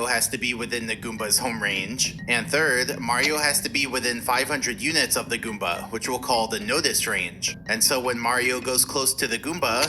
has to be within the Goomba's home range. And third, Mario has to be within 500 units of the Goomba, which we'll call the notice range. And so when Mario goes close to the Goomba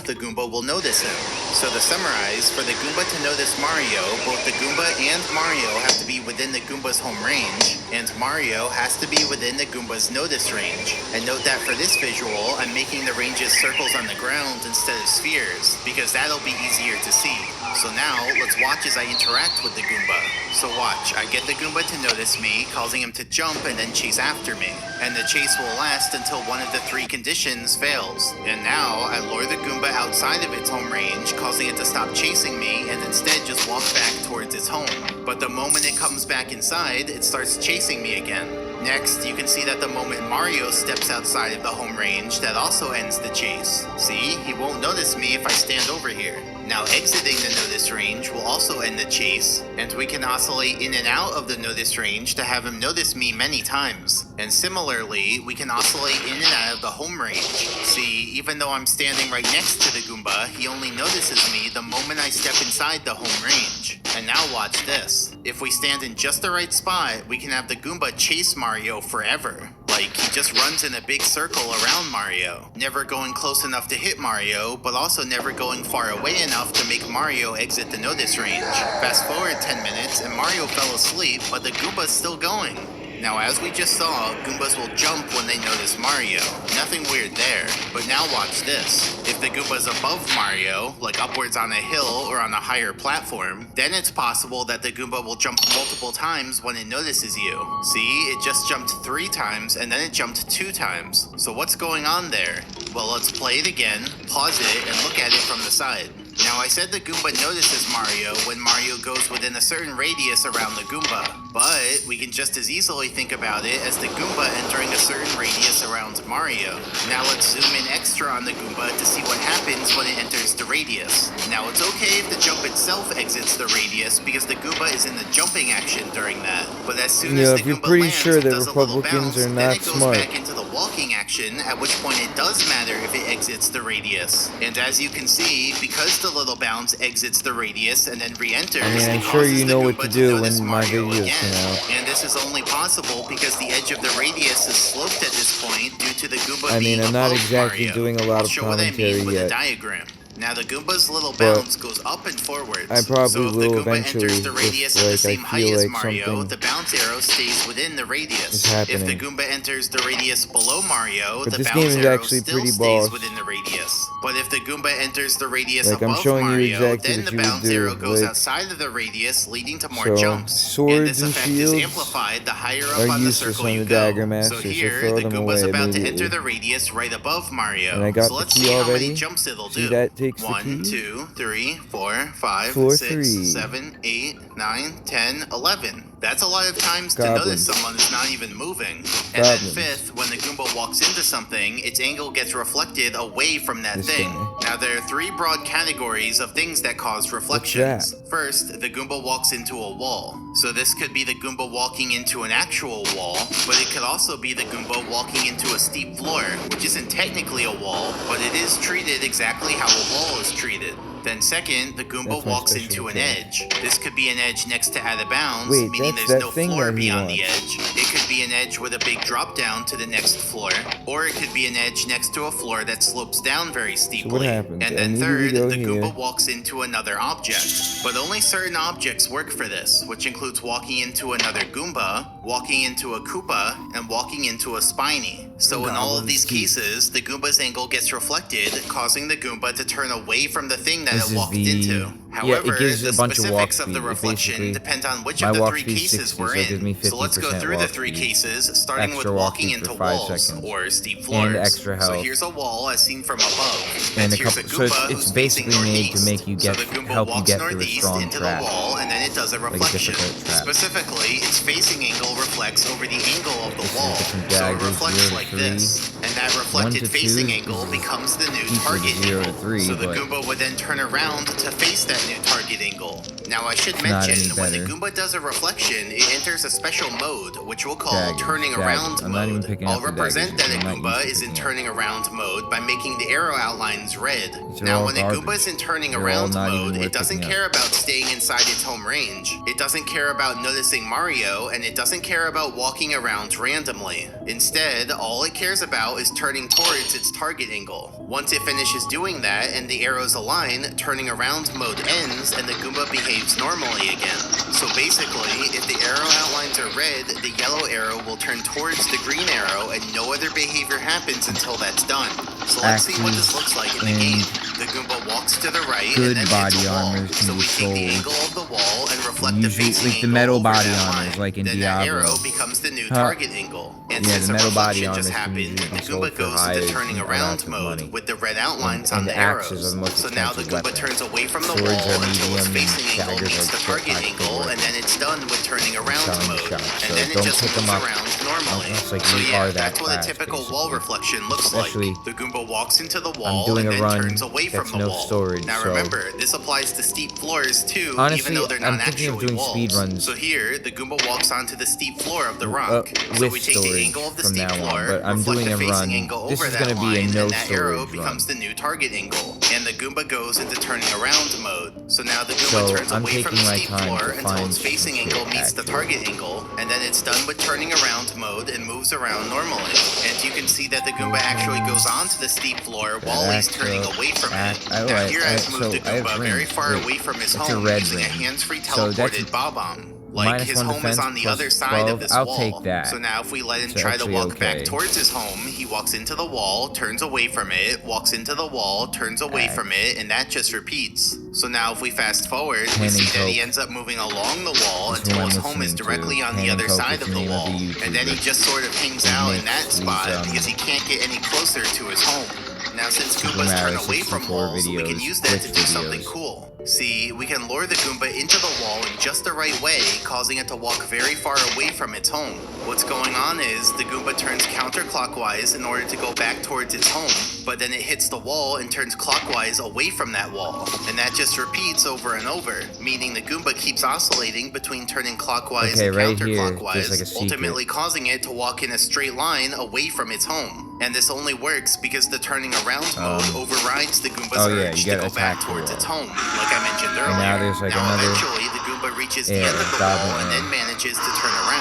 will notice him. So to summarize, for the Goomba to notice Mario, both the Goomba and Mario have to be within the Goomba's home range, and Mario has to be within the Goomba's notice range. And note that for this visual, I'm making the ranges circles on the ground instead of spheres, because that'll be easier to see. So now, let's watch as I interact with the Goomba. So watch, I get the Goomba to notice me, causing him to jump and then chase after me. And the chase will last until one of the three conditions fails. And now, I lure the Goomba outside of its home range, causing it to stop chasing me and instead just walk back towards its home. But the moment it comes back inside, it starts chasing me again. Next, you can see that the moment Mario steps outside of the home range, that also ends the chase. See, he won't notice me if I stand over here. Now exiting the notice range will also end the chase, and we can oscillate in and out of the notice range to have him notice me many times. And similarly, we can oscillate in and out of the home range. See, even though I'm standing right next to the Goomba, he only notices me the moment I step inside the home range. And now watch this. If we stand in just the right spot, we can have the Goomba chase Mario forever. Like, he just runs in a big circle around Mario, never going close enough to hit Mario, but also never going far away enough to make Mario exit the notice range. Fast forward 10 minutes and Mario fell asleep, but the Goomba's still going. Now, as we just saw, Goombas will jump when they notice Mario. Nothing weird there, but now watch this. If the Goomba's above Mario, like upwards on a hill or on a higher platform, then it's possible that the Goomba will jump multiple times when it notices you. See, it just jumped 3 times and then it jumped 2 times. So what's going on there? Well, let's play it again, pause it, and look at it from the side. Now, I said the Goomba notices Mario when Mario goes within a certain radius around the Goomba, but we can just as easily think about it as the Goomba entering a certain radius around Mario. Now let's zoom in extra on the Goomba to see what happens when it enters the radius. Now, it's okay if the jump itself exits the radius because the Goomba is in the jumping action during that, but as soon as the Goomba lands, it does a little bounce, then it goes back into the walking action, at which point it does matter if it exits the radius. And as you can see, because the little bounce exits the radius and then re-enters, I'm sure you know what to do when my videos come out. And this is only possible because the edge of the radius is sloped at this point due to the Goomba being above Mario. I'm not exactly doing a lot of commentary with yet. a diagram. Now the Goomba's little bounce goes up and forwards. I probably so if will the Goomba eventually, enters the radius at the same height as Mario, something the bounce arrow stays within the radius. If the Goomba enters the radius below Mario, the bounce arrow still stays within the radius. But if the Goomba enters the radius above Mario, then the bounce arrow goes outside of the radius, leading to more jumps. And this effect is amplified the higher up on the circle you go. So here, the Goomba's about to enter the radius right above Mario. So let's see how many jumps it'll do. 1, 2, 3, 4, 5, 6, 7, 8, 9, 10, 11. That's a lot of times to notice someone is not even moving. And then fifth, when the Goomba walks into something, its angle gets reflected away from that thing. Now there are 3 broad categories of things that cause reflections. First, the Goomba walks into a wall. So this could be the Goomba walking into an actual wall, but it could also be the Goomba walking into a steep floor, which isn't technically a wall, but it is treated exactly how a wall is treated. Then second, the Goomba walks into an edge. This could be an edge next to out of bounds, meaning there's no floor beyond the edge. It could be an edge with a big drop down to the next floor, or it could be an edge next to a floor that slopes down very steeply. And then third, the Goomba walks into another object. But only certain objects work for this, which includes walking into another Goomba, walking into a Koopa, and walking into a Spiny. So in all of these cases, the Goomba's angle gets reflected, causing the Goomba to turn away from the thing that it walked into. However, the specifics of the reflection depend on which of the 3 cases we're in. So let's go through the 3 cases, starting with walking into walls, or steep floors. So here's a wall as seen from above. And here's a Goomba who's facing northeast. So the Goomba walks northeast into the wall, and then it does a reflection. Specifically, its facing angle reflects over the angle of the wall. So it reflects like this. And that reflected facing angle becomes the new target angle. So the Goomba would then turn around to face that that new target angle. Now I should It's not mention, any when the better. Goomba does a reflection, it enters a special mode, which we'll call Daggers, turning daggers. around I'm not even mode. picking I'll up the represent daggers, that a I'm not Goomba used to is in picking up. turning around mode by making the arrow outlines red. These are Now all when a garbage. Goomba is in turning They're all around not even mode, worth it doesn't picking care up. about staying inside its home range. It doesn't care about noticing Mario, and it doesn't care about walking around randomly. Instead, all it cares about is turning towards its target angle. Once it finishes doing that and the arrows align, turning around mode ends and the Goomba behaves normally again. So basically, if the arrow outlines are red, the yellow arrow will turn towards the green arrow and no other behavior happens until that's done. So let's see what this looks like in the game. The Goomba walks to the right Good and then hits body a wall. armors can So be we take the sold. angle of the wall and reflect the Usually, facing like the angle metal over body that armors, line. like in Then that Diablo. arrow becomes the new Huh. target angle. And Yeah, since the a metal body reflection just armors can happened, usually the be sold Goomba for goes high into turning amounts around of mode money. with the red outlines And on the axes arrows. are the most So now the expensive Goomba weapons. turns away from the Swords wall are until its medium, facing angle daggers meets are the target practically angle, worth and then it's done with turning around selling the mode. shop, And so then it don't just pick moves 'em up around normally. unless, like, So you yeah, are that that's what a fast, typical wall basically. reflection looks Especially, like. The Goomba walks into the I'm wall doing and a then run turns away from that's the no wall. storage, Now so- remember, this applies to steep floors too, even Honestly, though they're I'm not thinking of actually doing walls. speed runs So here, the Goomba walks onto the steep floor of the rock. So with we take the storage angle of the from steep now on, floor, but I'm reflect doing the a facing run. angle This over is that gonna be a line, no and that arrow storage becomes run. the new target angle. And the Goomba goes into turning around mode. So now the Goomba So turns I'm away from taking the my steep time floor to until find its facing some angle shit, meets the actually. target angle, and then it's done with turning around mode and moves around normally. And you can see that the Goomba actually goes onto the steep floor while he's turning away from it. Now here I've moved the Goomba very far away from his That's a home red using a ring. hands-free So that's teleported Bob-omb. Like, his -1 home is defense on the plus other side 12. of this I'll wall. take that. So now if we let him It's try to actually walk back okay. towards his home, he walks into the wall, turns away from it, walks into the wall, turns away from it, and that just repeats. So now if we fast forward, we Pan see and that he Coke ends up moving along the wall is who until I'm his home is listening to. directly on Pan the and other Coke side is of the the name of wall. the And then he YouTuber just sort of hangs who out in that makes spot these, because he can't get any closer to his home. Now since Super Goombas turn Mario away from 64 walls, we can videos, use that to glitch do something videos. cool. See, we can lure the Goomba into the wall in just the right way, causing it to walk very far away from its home. What's going on is the Goomba turns counterclockwise in order to go back towards its home, but then it hits the wall and turns clockwise away from that wall. And that just repeats over and over, meaning the Goomba keeps oscillating between turning clockwise Okay, and right here, counterclockwise, there's like a secret. ultimately causing it to walk in a straight line away from its home. And this only works because the turning around mode overrides the Goomba's oh yeah, urge you to gotta go back attack the towards wall. its home, like I mentioned earlier. And now there's like now another eventually the Goomba reaches the air, end of the goblin wall and air. then manages to turn around.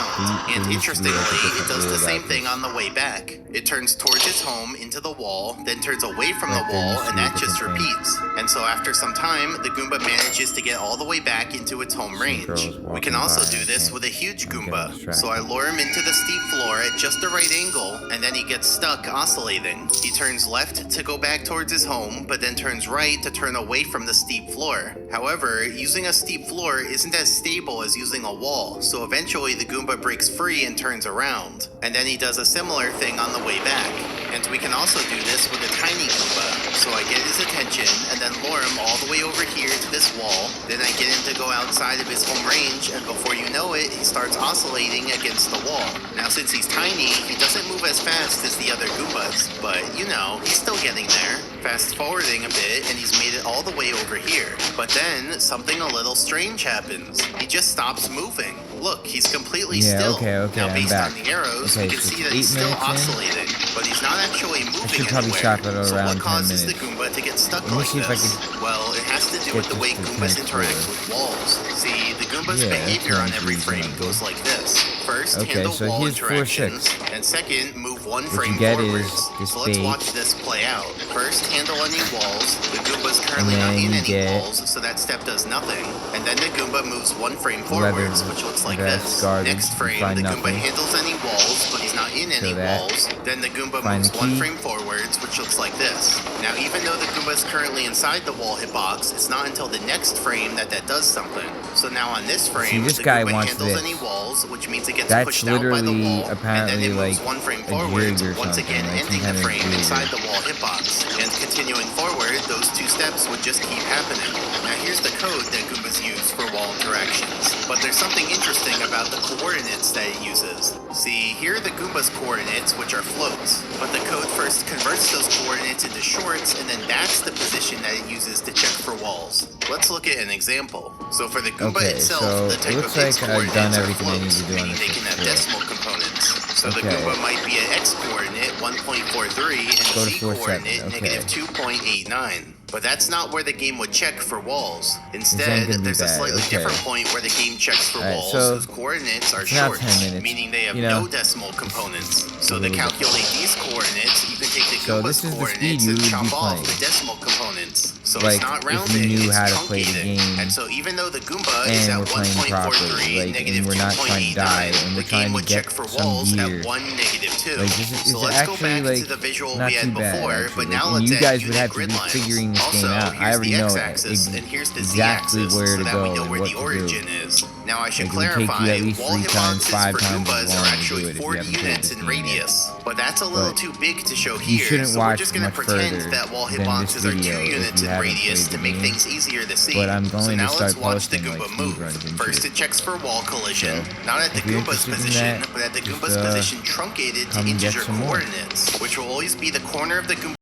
And There used to be, like, a interestingly, it different does the rule same about thing this. on the way back. It turns towards its home into the wall, then turns away from Like, the there wall, used to and be a that just different thing. repeats. And so after some time, the Goomba manages to get all the way back into its home range. girls We walking can also by, do I this can't- with a huge I'm getting Goomba. distracted. So I lure him into the steep floor at just the right angle, and then he gets stuck oscillating. He turns left to go back towards his home, but then turns right to turn away from the steep floor. However, using a steep floor isn't as stable as using a wall, so eventually the Goomba breaks free and turns around. And then he does a similar thing on the way back. And we can also do this with a tiny Goomba. So I get his attention and then lure him all the way over here to this wall. Then I get him to go outside of his home range, and before you know it, he starts oscillating against the wall. Now since he's tiny, he doesn't move as fast as the other Goombas, but you know, he's still getting there. Fast forwarding a bit, and he's made it all the way over here. But then, something a little strange happens. He just stops moving. Look, he's completely still. okay, Now I'm based back. on the arrows, Okay, we can so see it's that he's 8 still minutes in. oscillating, but he's not actually moving should probably anywhere. stop at So around what 10 causes the minutes. Goomba to get stuck Let me like see if I this? can Well, it has to do get with the this way to Goombas 10 interact floor. with walls. See, the Goomba's Yeah, behavior that on sounds every frame reasonable. goes like this. First, Okay, handle so wall here's 4-6. interactions, and second, move one What frame you get is forwards. this So let's bait. watch this play out. First, handle any walls. The Goomba's currently And not then in you any get walls, so that step does nothing. And then the Goomba moves one frame leather forwards, which looks like vest, this. garbage, Next you frame, find the Goomba nothing. handles any walls, but he's not in any that. walls. Then the Goomba Find moves the one key. frame forwards, which looks like this. Now, even though the Goomba is currently inside the wall hitbox, it's not until the next frame that does something. So now on this frame, this the guy Goomba wants handles this. any walls, which means it gets That's pushed out by the literally, wall, and then apparently, it moves like, one frame a forwards, jig or once something, again like some ending the kind of frame jig. inside the wall hitbox. And continuing forward, those two steps would just keep happening. Now here's the code that Goombas use for wall interactions. But there's something interesting about the coordinates that it uses. See, here are the Goomba's coordinates, which are floats, but the code first converts those coordinates into shorts, and then that's the position that it uses to check for walls. Let's look at an example. So for the Goomba Okay, itself, so the it type looks of its like I've done coordinates are everything I need floats, to do on meaning this they can have before. decimal components. So the Okay. Goomba might be an x coordinate 1.43 and Go a to z 4.7, coordinate okay. negative 2.89. But that's not where the game would check for walls. ain't Instead, gonna be there's a bad, slightly okay. different point where the game checks for Alright, walls so whose coordinates are it's now 10 shorts, minutes, meaning they have you know, no decimal components. So a to little calculate these coordinates, you can take the So Goomba's this is the speed coordinates you and would be chop off playing. the decimal components. So Like, it's not if you rounding, knew it's how to play the truncating. game, And so even though the Goomba is and at we're playing properly, 1.43, like, negative and we're not trying to die, 2.89, and we're the trying game to would get check for some walls gear. at 1, negative 2. Like, this is So let's go actually, back like, to the visual not we had too bad, before, actually. but now Like, and let's you add guys would unit have to grid be lines. figuring this Also, game out. I here's already the know x-axis, and here's the exactly z-axis, where so to that go we know and where what the to do. origin is. Now I should Like, it would take you clarify, at least wall 3 times, hitboxes 5 for times as Goombas long are to do actually it if you 40 haven't played units this in game yet. radius, but that's a little But too big to show you here, shouldn't so we're watch just going to much pretend further that wall than this hitboxes are 2 video if units you in haven't radius played to the make game. things easier to see. But I'm So going to now start let's watch the posting, like, Goomba move. speedruns and First shit. it checks for wall collision, So, not at the if you're Goomba's interested in position, that, but at the just, Goomba's position truncated to come and get integer some more. coordinates, which will always be the corner of the Goomba